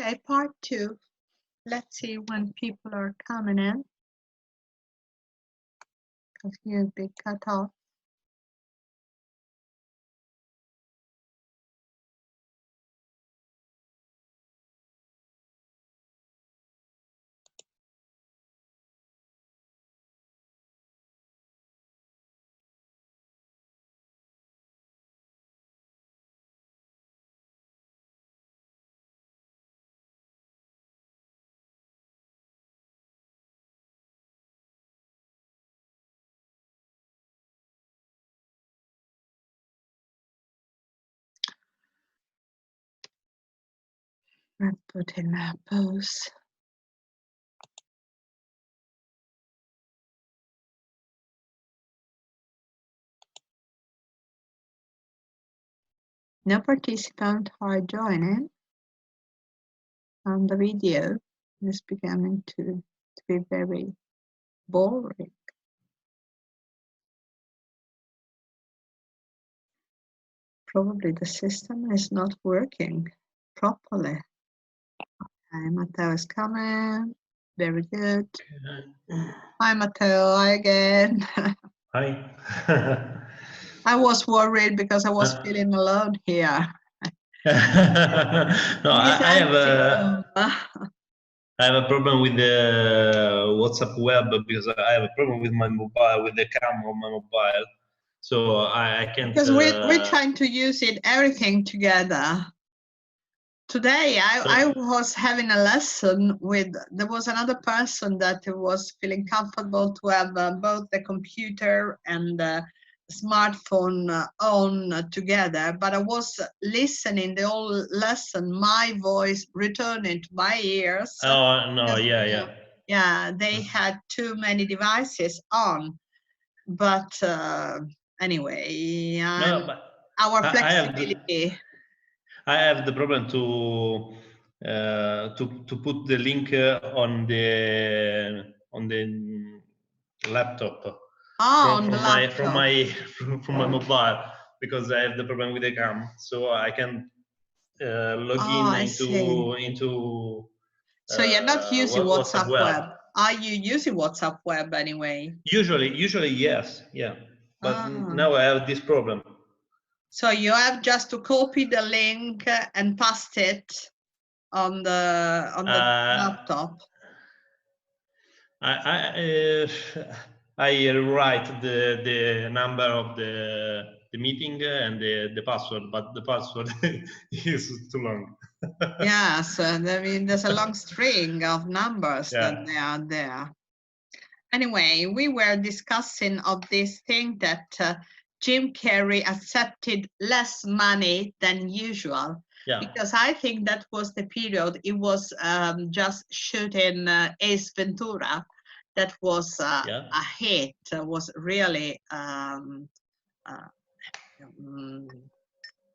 Okay, part 2. Let's see when people are coming in. Because here's big cutoff. Let's put in a pause. No participants are joining, and the video is beginning to be very boring. Probably the system is not working properly. Hi, Matteo is coming. Very good. Hi, Matteo. Hi again. Hi. I was worried because I was feeling alone here. No, I have a problem with the WhatsApp web because I have a problem with my mobile, with the camera on my mobile. So I can't. Because we're trying to use it everything together. Today I was having a lesson with, there was another person that was feeling comfortable to have both the computer and the smartphone on together, but I was listening the whole lesson, my voice returning to my ears. Oh no, yeah. Yeah, they had too many devices on, but anyway, our flexibility. I have the problem to put the link on the laptop. From my mobile, because I have the problem with the cam, so I can log in into. So you're not using WhatsApp web. Are you using WhatsApp web anyway? Usually yes, yeah. But now I have this problem. So you have just to copy the link and paste it on the laptop. I write the number of the meeting and the password, but the password is too long. Yes, I mean there's a long string of numbers that they are there. Anyway, we were discussing of this thing that Jim Carrey accepted less money than usual. Yeah. Because I think that was the period it was just shooting Ace Ventura. That was a hit. Was really a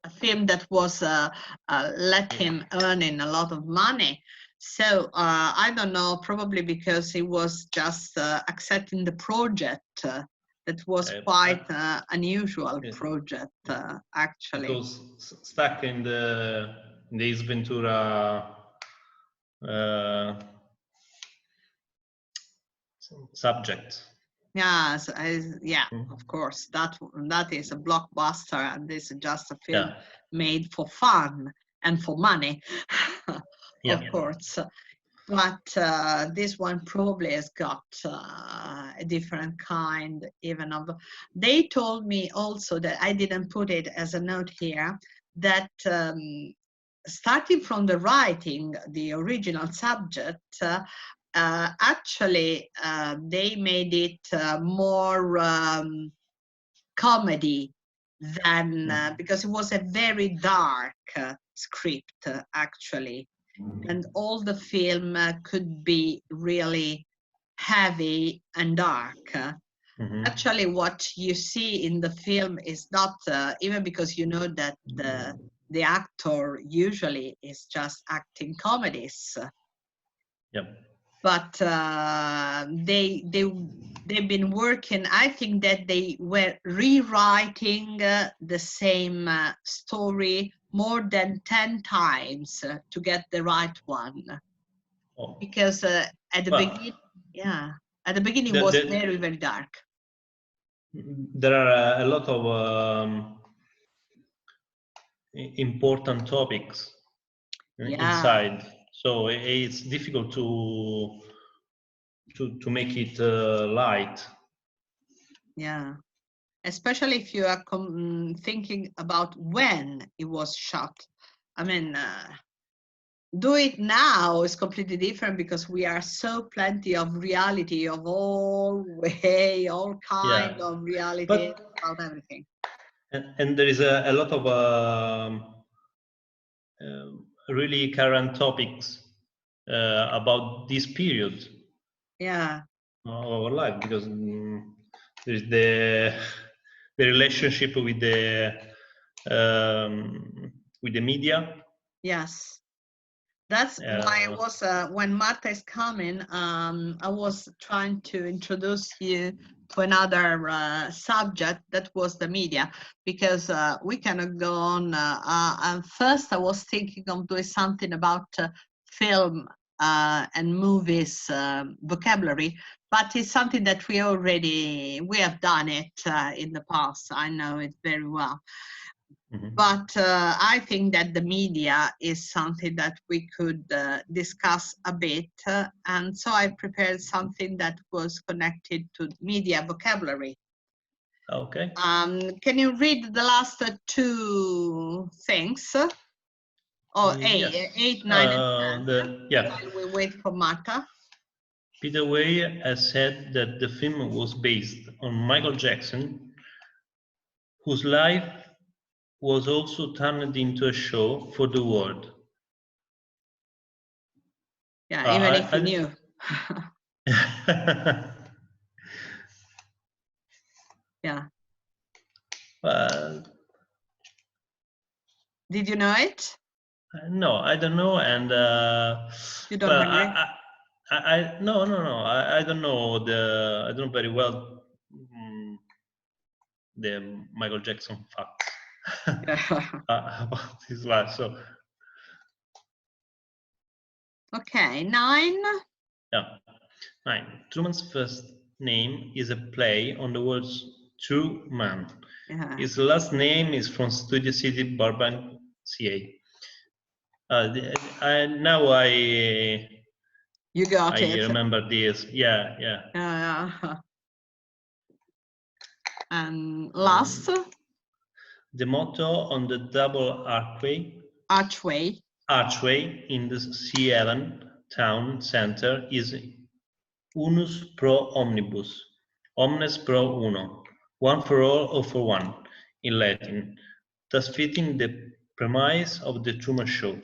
film that was let him earning a lot of money. So I don't know, probably because he was just accepting the project. That was quite unusual project, actually. It was stuck in the Ace Ventura subject. Yes, yeah, of course. That is a blockbuster, and this is just a film made for fun and for money, of course. But this one probably has got a different kind even of. They told me also that I didn't put it as a note here, that starting from the writing, the original subject, actually they made it more comedy than, because it was a very dark script, actually. And all the film could be really heavy and dark. Actually, what you see in the film is not, even because you know that the actor usually is just acting comedies. Yep. but they've been working. I think that they were rewriting the same story more than 10 times to get the right one. Oh. Because at the beginning, at the beginning it was very, very dark. There are a lot of important topics inside, so it's difficult to make it light. Yeah, especially if you are thinking about when it was shot. I mean, do it now is completely different because we are so plenty of reality of all kind of reality about everything. And there is a lot of really current topics about this period of our life, because there's the relationship with the media. Yes, that's why I was when Marta is coming, I was trying to introduce you to another subject that was the media, because we cannot go on. And first I was thinking of doing something about film and movies vocabulary, but it's something that we have done it in the past. I know it very well. But I think that the media is something that we could discuss a bit. And so I prepared something that was connected to media vocabulary. Okay. Can you read the last two things? Or eight, 9, and 10? While we wait for Marta. Peter Weir has said that the film was based on Michael Jackson, whose life was also turned into a show for the world. Yeah, even if you knew. Yeah. Did you know it? No, I don't know, and you don't agree? No, I don't know I don't know very well the Michael Jackson facts about his life. So okay, 9. Yeah, 9. Truman's first name is a play on the words true man. His last name is from Studio City, Burbank, CA. Now you got I it. remember this. Yeah. And last. The motto on the double archway in the C11 town center is Unus pro omnibus, omnes pro uno, one for all or for one, in Latin, thus fitting the premise of the Truman Show.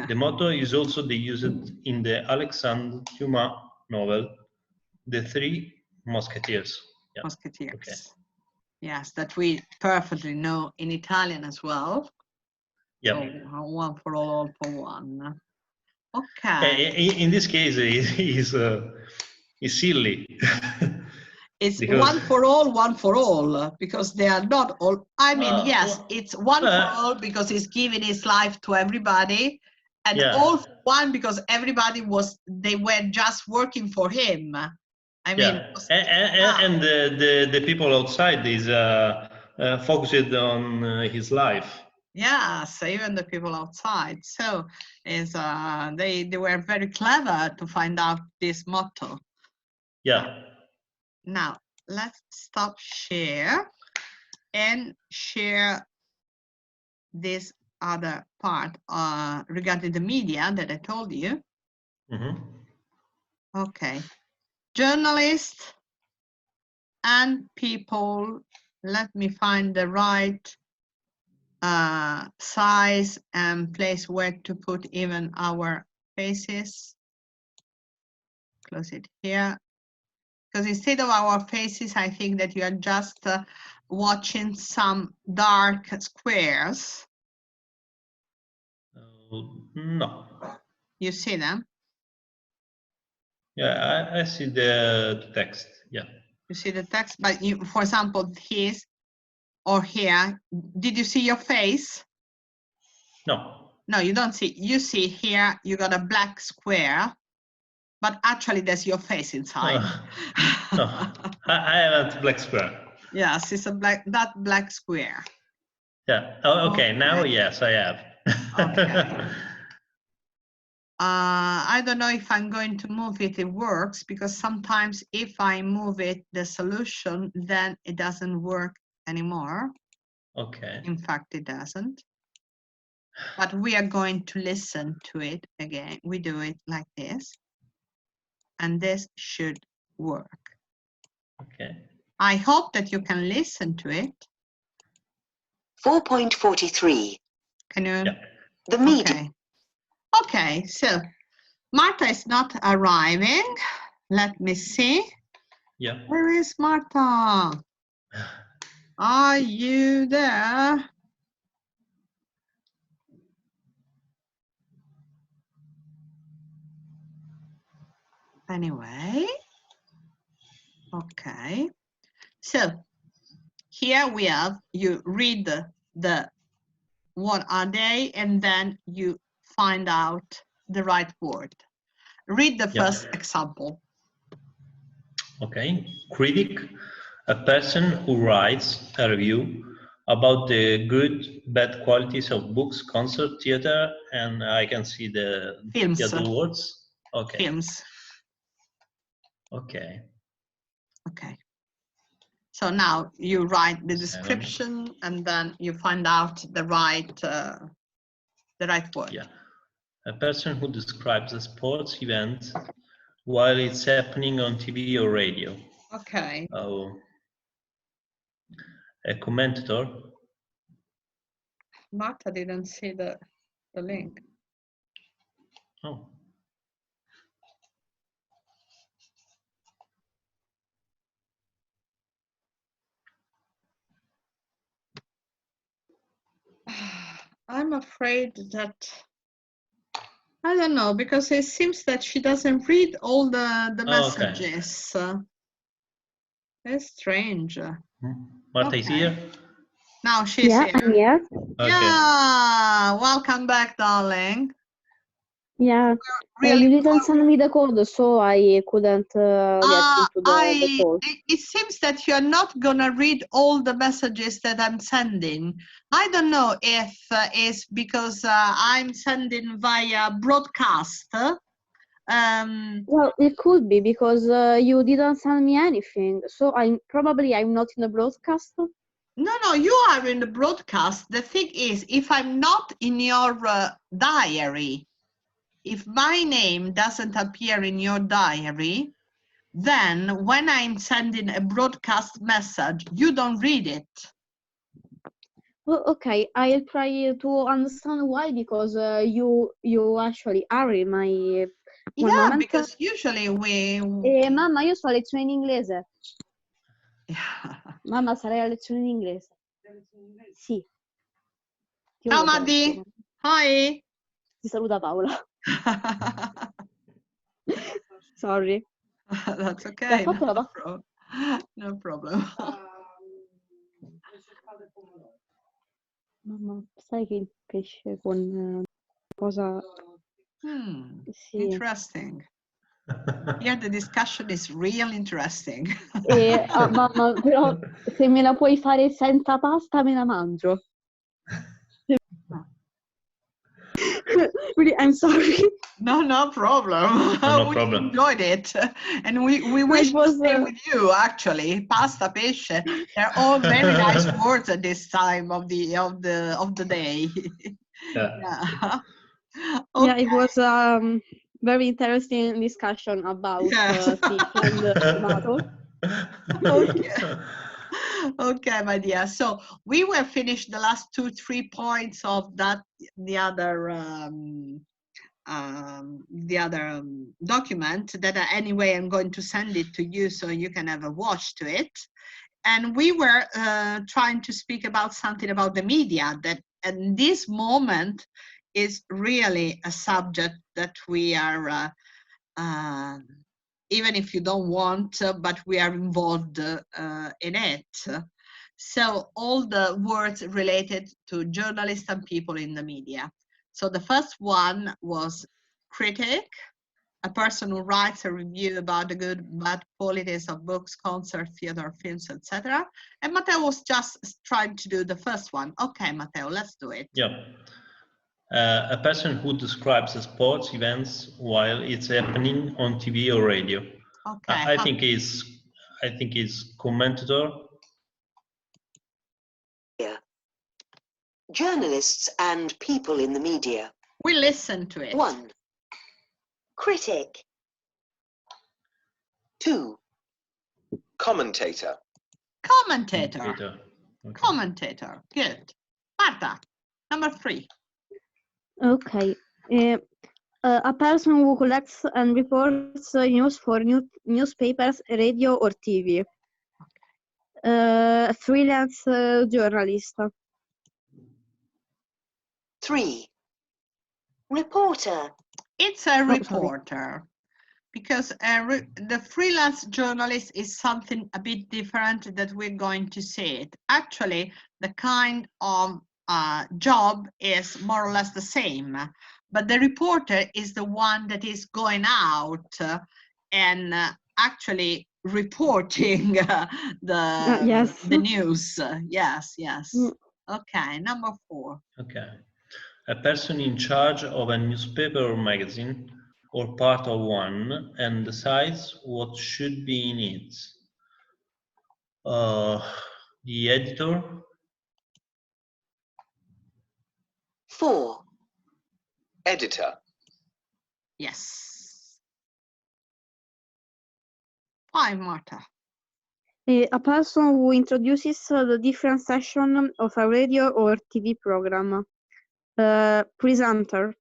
The motto is also used in the Alexandre Dumas novel, The Three Musketeers. Musketeers. Okay. Yes, that we perfectly know in Italian as well. Yeah. So, one for all for one. Okay. In this case, it's silly. It's one for all, because they are not all. I mean, yes, it's one for all because he's giving his life to everybody, and all for one because everybody they were just working for him. I mean, and the people outside is focused on his life. Yes, even the people outside. So they were very clever to find out this motto. Yeah. Now let's stop share and share this other part regarding the media that I told you. Okay. Journalists and people. Let me find the right size and place where to put even our faces. Close it here. Because instead of our faces, I think that you are just watching some dark squares. No. You see them? Yeah, I see the text. Yeah. You see the text, but you, for example, his or here, did you see your face? No. No, you don't see. You see here, you got a black square, but actually there's your face inside. No, I haven't black square. Yes, it's a that black square. Yeah. Oh, okay. Now, yes, I have. Okay. I don't know if I'm going to move it, it works, because sometimes if I move it, the solution, then it doesn't work anymore. Okay. In fact, it doesn't. But we are going to listen to it again. We do it like this. And this should work. Okay. I hope that you can listen to it. 4.43. Can you? Yeah. The media. Okay. Okay, so Marta is not arriving. Let me see. Yeah. Where is Marta? Are you there? Anyway, okay. So here we have, you read the what are they, and then you find out the right word. Read the first example. Okay. Critic, a person who writes a review about the good, bad qualities of books, concert, theater, and I can see the other words. Okay. Films. Okay. Okay. So now you write the description, and then you find out the right word. Yeah. A person who describes a sports event while it's happening on TV or radio. Okay. Oh. A commentator. Marta didn't see the link. Oh. I'm afraid that, I don't know, because it seems that she doesn't read all the messages. Okay. It's strange. Marta is here? Now she's here. I'm here. Okay. Yeah, welcome back, darling. Yeah, really you didn't send me the code, so I couldn't get into the call. It seems that you're not gonna read all the messages that I'm sending. I don't know if it's because I'm sending via broadcast. Well, it could be because you didn't send me anything, so I'm not in the broadcast. No, you are in the broadcast. The thing is, if I'm not in your diary, if my name doesn't appear in your diary, then when I'm sending a broadcast message, you don't read it. Well, okay, I'll try to understand why, because you actually are in my... Yeah, because usually we... mamma, io sto a lezione in inglese. Mamma, sarei a lezione in inglese. Sì. Ciao, Maddi. Hi. Ti saluta Paola. Sorry. That's okay. No problem. Mamma, sai che il pesce con cosa... Sì. Interesting. Here the discussion is real interesting. Mamma, però se me la puoi fare senza pasta me la mangio. Really, I'm sorry. No problem. No problem. We enjoyed it, and we wish to stay with you. Actually, pasta, pesce, they're all very nice words at this time of the day. Yeah. Okay. Yeah, it was very interesting discussion about fish and tomato. Okay. Okay, my dear. So we will finish the last 2-3 points of that the other document that anyway I'm going to send it to you so you can have a watch to it. And we were trying to speak about something about the media that at this moment is really a subject that we are even if you don't want, but we are involved in it. So all the words related to journalists and people in the media. So the first one was critic, a person who writes a review about the good, bad qualities of books, concerts, theater, films, etc. And Matteo was just trying to do the first one. Okay, Matteo, let's do it. Yeah. A person who describes sports events while it's happening on TV or radio. Okay. I think it's commentator. Yeah. Journalists and people in the media. We listen to it. 1. Critic. 2. Commentator. Commentator. Okay. Commentator. Good. Marta, number 3. Okay. A person who collects and reports news for newspapers, radio, or TV. Freelance journalist. 3. Reporter. It's a reporter. Because the freelance journalist is something a bit different that we're going to see it. Actually, the kind of job is more or less the same, but the reporter is the one that is going out and actually reporting the news. Yes. Okay, number 4. Okay. A person in charge of a newspaper or magazine, or part of one, and decides what should be in it. The editor. 4. Editor. Yes. 5, Marta. A person who introduces the different session of a radio or TV program. Presenter.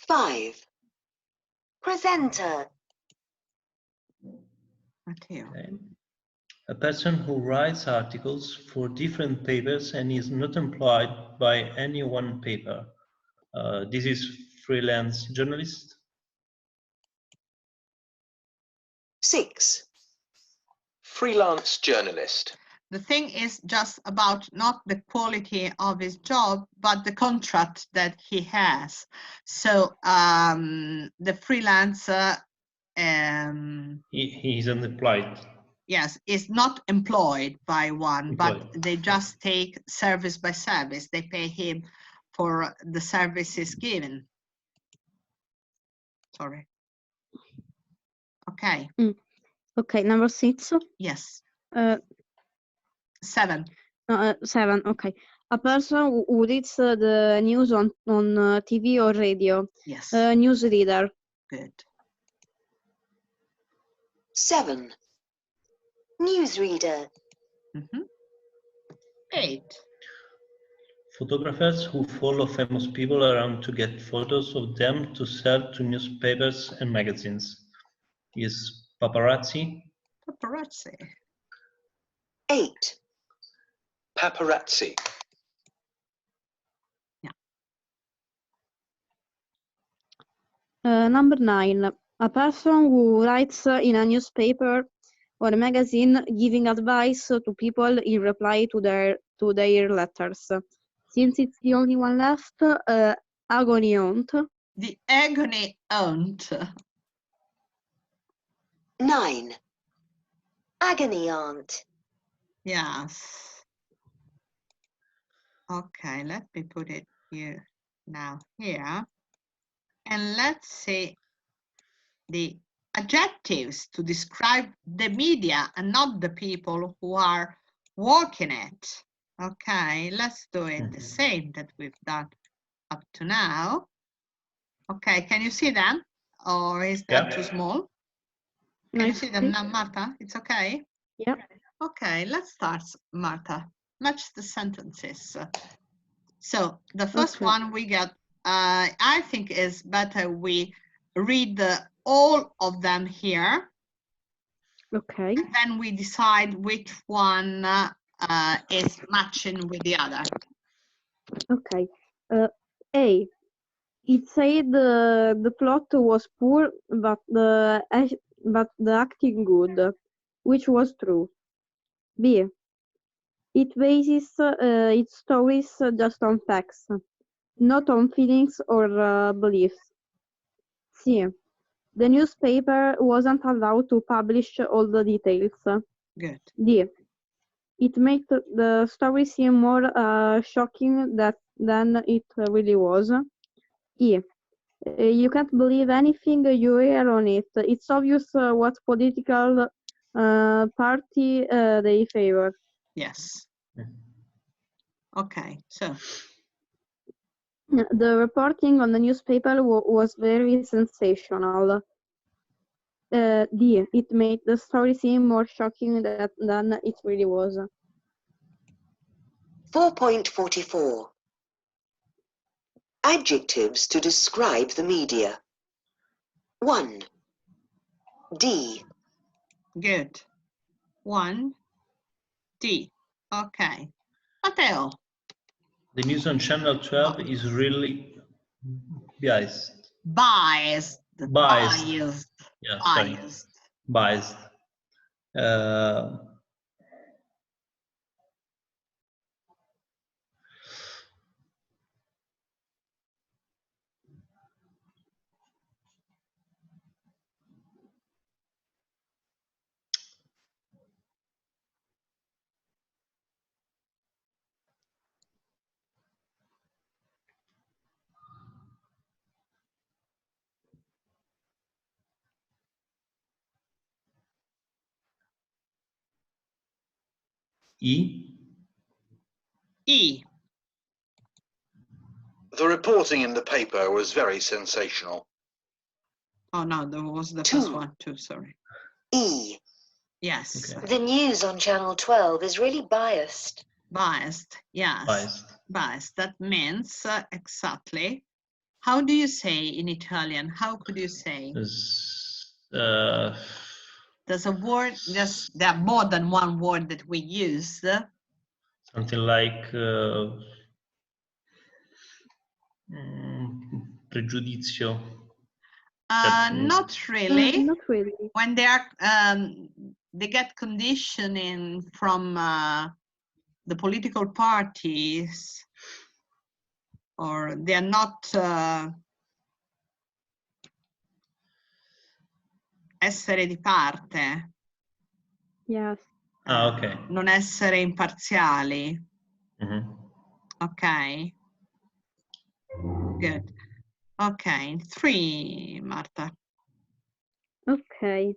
5. Presenter. Matteo. Okay. A person who writes articles for different papers and is not employed by any one paper. This is freelance journalist. 6. Freelance journalist. The thing is just about not the quality of his job, but the contract that he has. So the freelancer, He is unemployed. yes, is not employed by one, but they just take service by service. They pay him for the services given. Sorry. Okay. Okay, number 6. Yes. 7. 7. Okay. A person who reads the news on TV or radio. Yes. Newsreader. Good. 7. Newsreader. 8. Photographers who follow famous people around to get photos of them to sell to newspapers and magazines. Is paparazzi. Paparazzi. 8. Paparazzi. Number 9. A person who writes in a newspaper or a magazine giving advice to people in reply to their letters. Since it's the only one left, agony aunt. The agony aunt. 9. Agony aunt. Yes. Okay, let me put it here now here. And let's see the adjectives to describe the media and not the people who are working it. Okay, let's do it the same that we've done up to now. Okay, can you see them? Or is that too small? Can you see them now, Marta? It's okay? Yeah. Okay, let's start, Marta. Match the sentences. So the first one we got, I think is better we read all of them here. Okay. And then we decide which one is matching with the other. Okay. A. It said the plot was poor, but the acting good, which was true. B. It bases its stories just on facts, not on feelings or beliefs. C. The newspaper wasn't allowed to publish all the details. Good. D. It made the story seem more shocking than it really was. E. You can't believe anything you hear on it. It's obvious what political party they favor. Yes. Okay, so. The reporting on the newspaper was very sensational. D. It made the story seem more shocking than it really was. 4.44. Adjectives to describe the media. 1. D. Good. 1. D. Okay. Matteo. The news on Channel 12 is really biased. Biased. Biased. Yeah, biased. Biased. E. E. The reporting in the paper was very sensational. Oh no, there was the first one too, sorry. E. Yes. Okay. The news on Channel 12 is really biased. Biased, yes. Biased. Biased. That means exactly. How do you say in Italian? How could you say? There's a word, there are more than one word that we use. Something like pregiudizio. Not really. Not really. When they are, they get conditioning from the political parties, or they are not essere di parte. Yes. Okay. Non essere imparziali. Mm-hmm. Okay. Good. Okay. 3, Marta. Okay.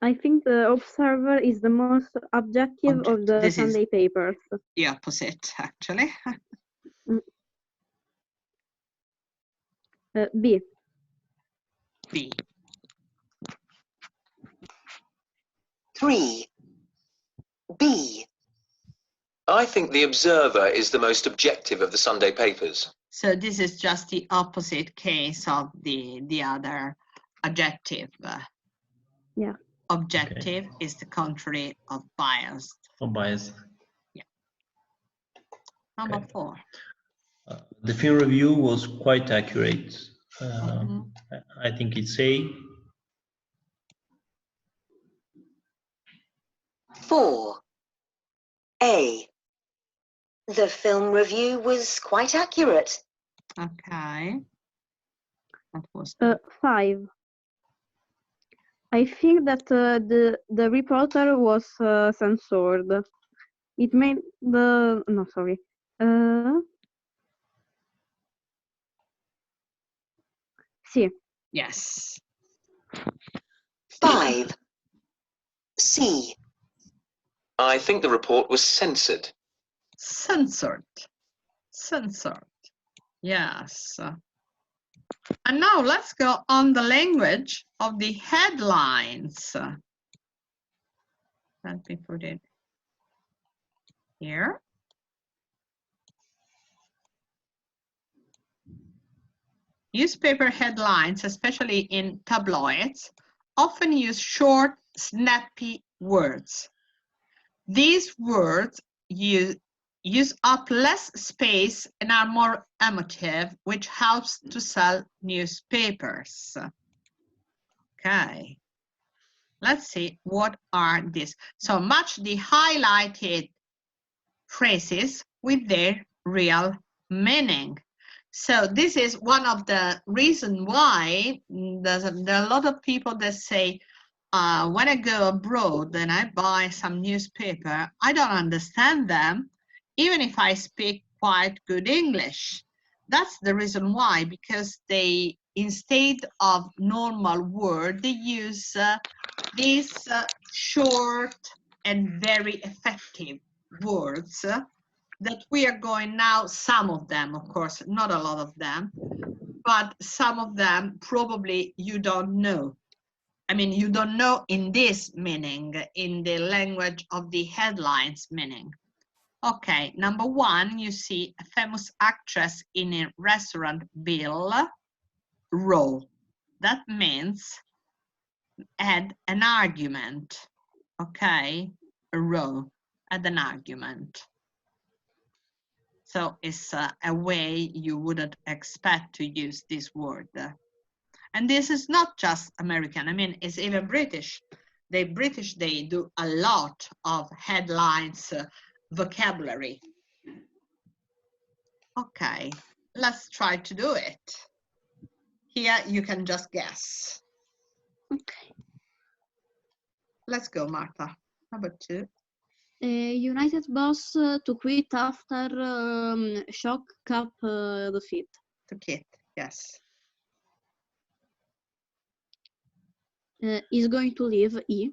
I think the Observer is the most objective of the Sunday papers. The opposite, actually. B. B. 3. B. I think the Observer is the most objective of the Sunday papers. So this is just the opposite case of the other adjective. Yeah. Objective is the contrary of biased. Or biased. Yeah. Number 4. The film review was quite accurate. I think it's A. 4. A. The film review was quite accurate. Okay. That was 5. I think that the reporter was censored. It made the no, sorry. C. Yes. 5. C. I think the report was censored. Censored. Censored. Yes. And now let's go on the language of the headlines. Let me put it here. Newspaper headlines, especially in tabloids, often use short, snappy words. These words use up less space and are more emotive, which helps to sell newspapers. Okay, let's see what are these. So match the highlighted phrases with their real meaning. So this is one of the reasons why there are a lot of people that say, when I go abroad and I buy some newspaper, I don't understand them, even if I speak quite good English. That's the reason why, because they, instead of normal word, they use these short and very effective words that we are going now, some of them, of course, not a lot of them, but some of them probably you don't know. I mean, you don't know in this meaning, in the language of the headlines meaning. Okay, number one, you see a famous actress in a restaurant bill row. That means had an argument, okay? A row, had an argument. So it's a way you wouldn't expect to use this word. And this is not just American, I mean, it's even British. The British, they do a lot of headlines vocabulary. Okay, let's try to do it. Here you can just guess. Okay. Let's go, Martha. Number two. United boss to quit after shock cup defeat. To quit, yes. Is going to leave E.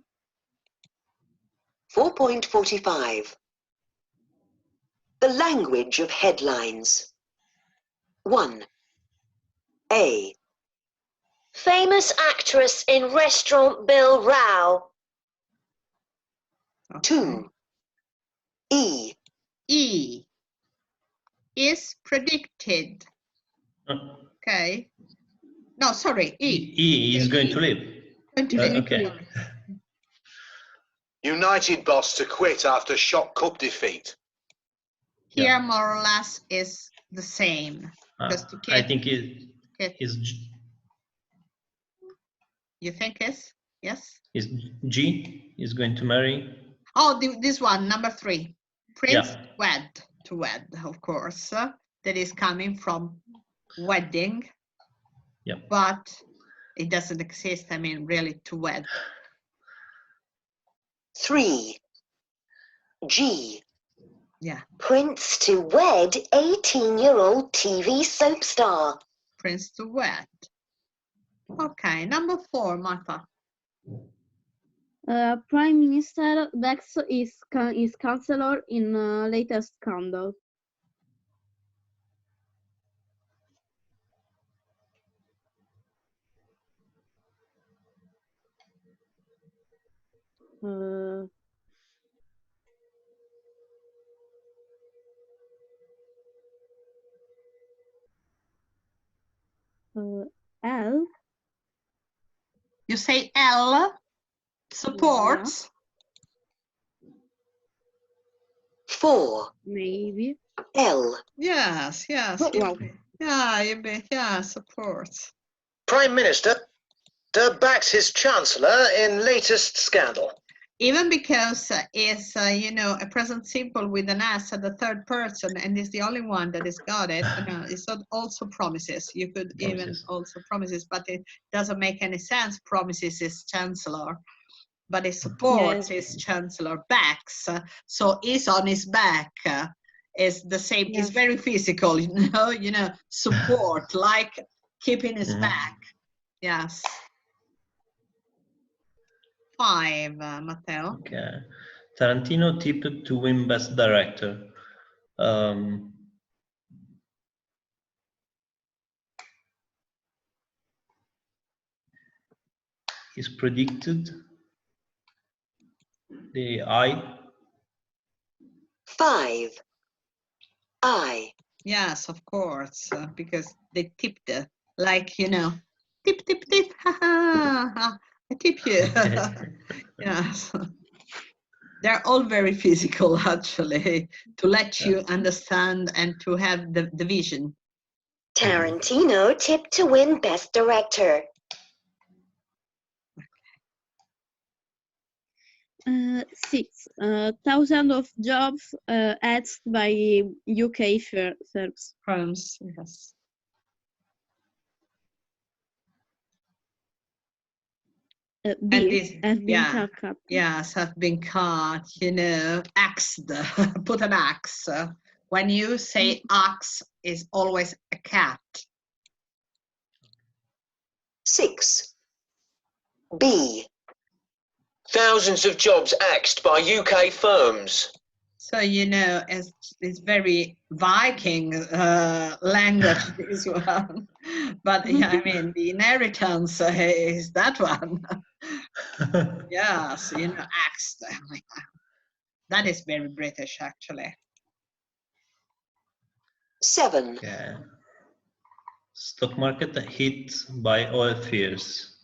4.45. The language of headlines. 1. A. Famous actress in restaurant bill row. Okay. 2. E. E is predicted. Okay. No, sorry, E. E is going to leave. Okay. United boss to quit after shock cup defeat. Here, Yeah. more or less, is the same. Just to I get, think it is. You think is? Yes? Is G is going to marry? Oh, this one, number 3. Prince Yeah. to wed, of course. That is coming from wedding. Yeah. But it doesn't exist, I mean, really, to wed. 3. G. Yeah. Prince to wed 18-year-old TV soap star. Prince to wed. Okay, number 4, Martha. Prime Minister Bex is counselor in latest scandal. L. You say L, supports. Yeah. 4. Maybe. L. Yes, yes. Oh, wow. Yeah, supports. Prime Minister backs his Chancellor in latest scandal. Even because it's, you know, a present simple with an S at the third person and is the only one that has got it. No, it's not also promises. You could even also promises, but it doesn't make any sense. Promises is Chancellor, but it supports his Chancellor backs. So is on his back is the same. It's very physical, you know, support, like keeping his back. Yes. 5, Matteo. Okay. Tarantino tipped to win Best Director. Is predicted. The I. 5. I. Yes, of course, because they tipped, like, you know, tip, tip, tip, ha, ha, ha. I tip you. Yes. They're all very physical, actually, to let you understand and to have the vision. Tarantino tipped to win Best Director. 6. Thousands of jobs added by UK firms. Yes. B. Have been cut. Yes, have been cut, axed, put an axe. When you say axe, is always a cat. 6. B. Thousands of jobs axed by UK firms. So, it's very Viking language, this one. But, the inheritance is that one. Yes, axed. That is very British, actually. 7. Okay. Stock market hit by oil fears.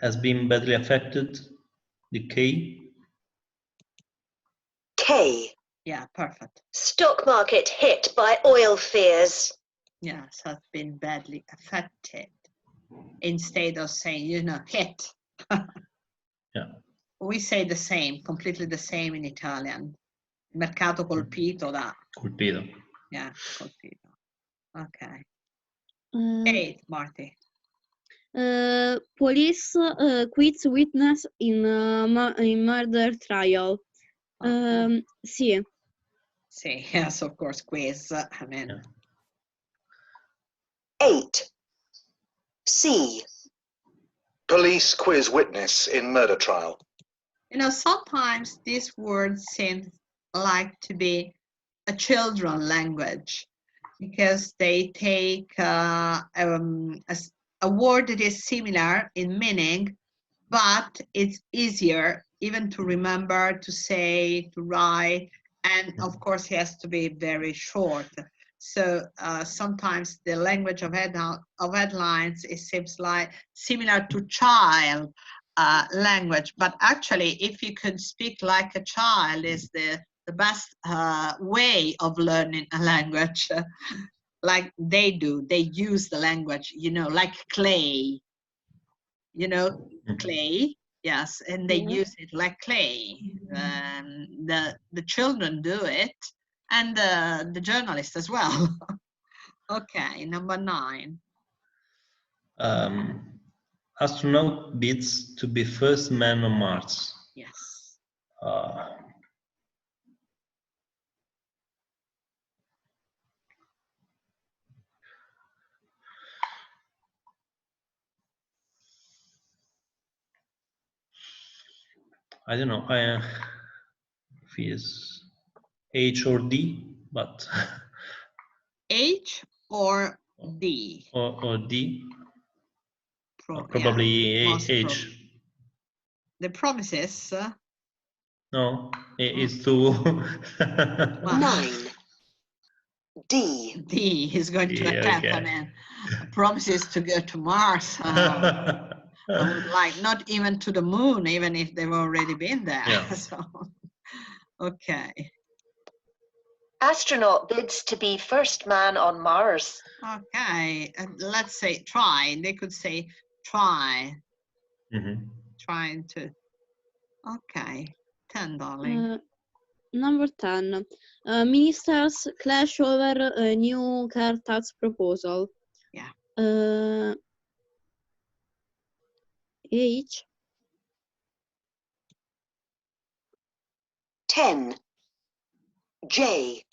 Has been badly affected. The K. K. Yeah, perfect. Stock market hit by oil fears. Yes, has been badly affected. Instead of saying, hit. Yeah. We say the same, completely the same in Italian. Mercato colpito da. Colpito. Yeah, colpito. Okay. 8, Uh, Marty. Police quits witness in murder trial. C. C, yes, of course, quiz. 8. C. Police quiz witness in murder trial. Sometimes this word seems like to be a children language because they take a word that is similar in meaning, but it's easier even to remember, to say, to write, and of course it has to be very short. So sometimes the language of headlines, it seems like similar to child language, but actually if you can speak like a child is the best way of learning a language. Like they do, they use the language, like clay, clay, yes, and they use it like clay. The children do it, and the journalists as well. Okay, number 9. Astronaut bids to be first man on Mars. Yes. I don't know. If it's H or D, but H or D? Or D. Probably H. The promises. No, it's too. 9. D. D is going to attempt. Okay. Promises to go to Mars. I would like not even to the moon, even if they've already been there. Yeah. So, okay. Astronaut bids to be first man on Mars. Okay, let's say try. They could say try. Trying to. Okay, 10, darling. Number 10. Ministers clash over a new car tax proposal. Yeah. H. 10. J.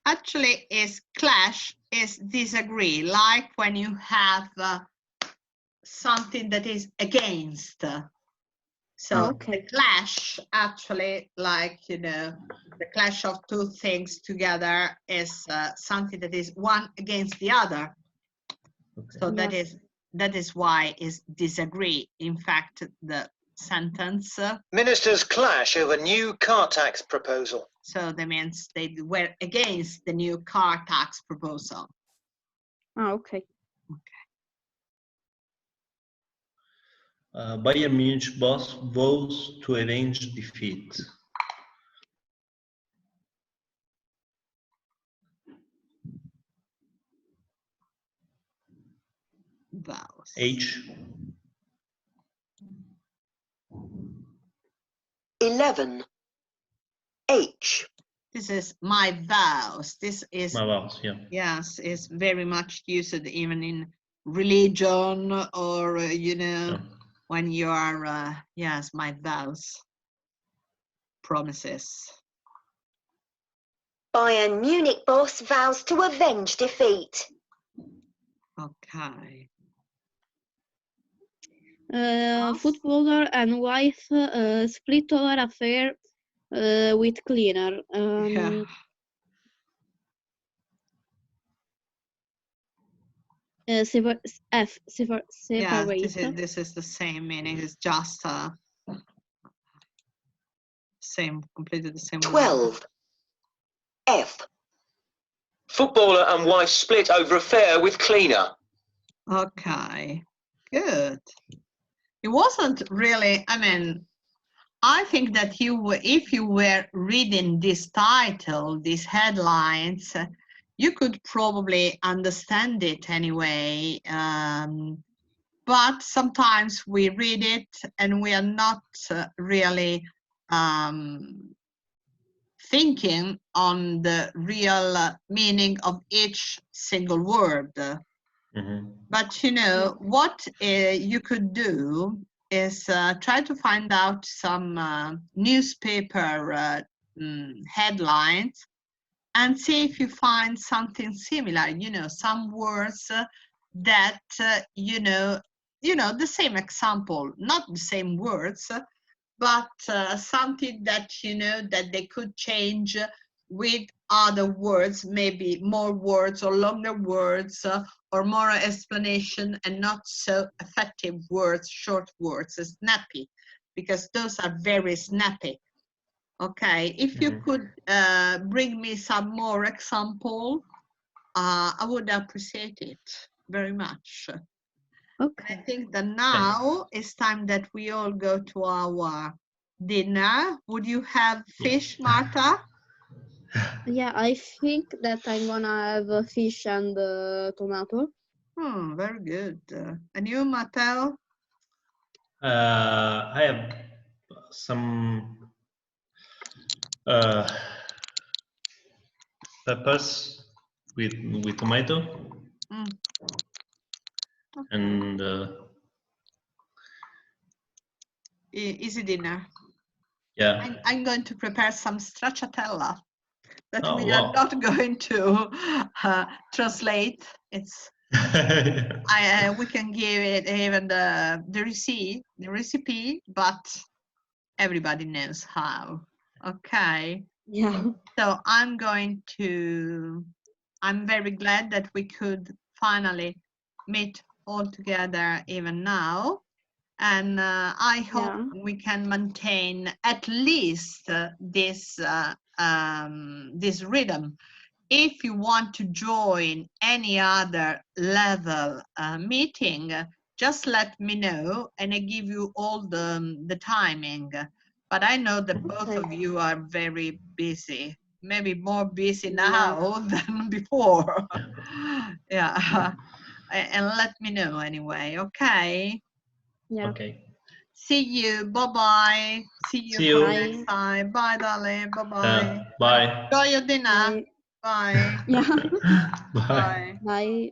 Actually, is clash, is disagree, like when you have something that is against. So the clash, actually, like, the clash of two things together is something that is one against the other. So that is why is disagree. In fact, the sentence. Ministers clash over new car tax proposal. So that means they were against the new car tax proposal. Ah, okay. Bayern Munich boss vows to avenge defeat. Vows. H. 11. H. This is my vows. This is My vows, yeah. Yes, is very much used even in religion or when you are yes, my vows, promises. Bayern Munich boss vows to avenge defeat. Okay. Footballer and wife split over affair with cleaner. Yeah. Separate. Yeah, this is the same meaning. It's just completely the same 12. word. F. Footballer and wife split over affair with cleaner. Okay, good. It wasn't really, I mean, I think that if you were reading this title, these headlines, you could probably understand it anyway. But sometimes we read it and we are not really thinking on the real meaning of each single word. Mm-hmm. But what you could do is try to find out some newspaper headlines and see if you find something similar, some words that, the same example, not the same words, but something that, that they could change with other words, maybe more words or longer words or more explanation and not so effective words, short words, snappy, because those are very snappy. Okay, if you could bring me some more example, I would appreciate it very much. Okay. I think that now it's time that we all go to our dinner. Would you have fish, Marta? Yeah, I think that I'm gonna have fish and tomato. Very good. And you, Matteo? I have some peppers with tomato. Okay. And easy dinner. Yeah. I'm going to prepare some stracciatella that we wow. are not going to translate. It's we can give it even the recipe, but everybody knows how. Okay. Yeah. So I'm very glad that we could finally meet all together even now. And I hope we can maintain at least this rhythm. If you want to join any other level meeting, just let me know and I give you all the timing. But I know that both of you are very busy, maybe more busy now than before. Yeah. And let me know anyway, okay? Yeah. Okay. See you. Bye-bye. See you next time. Bye, darling. Bye-bye. Bye. Enjoy your dinner. Bye. Bye. Yeah. Bye. Bye.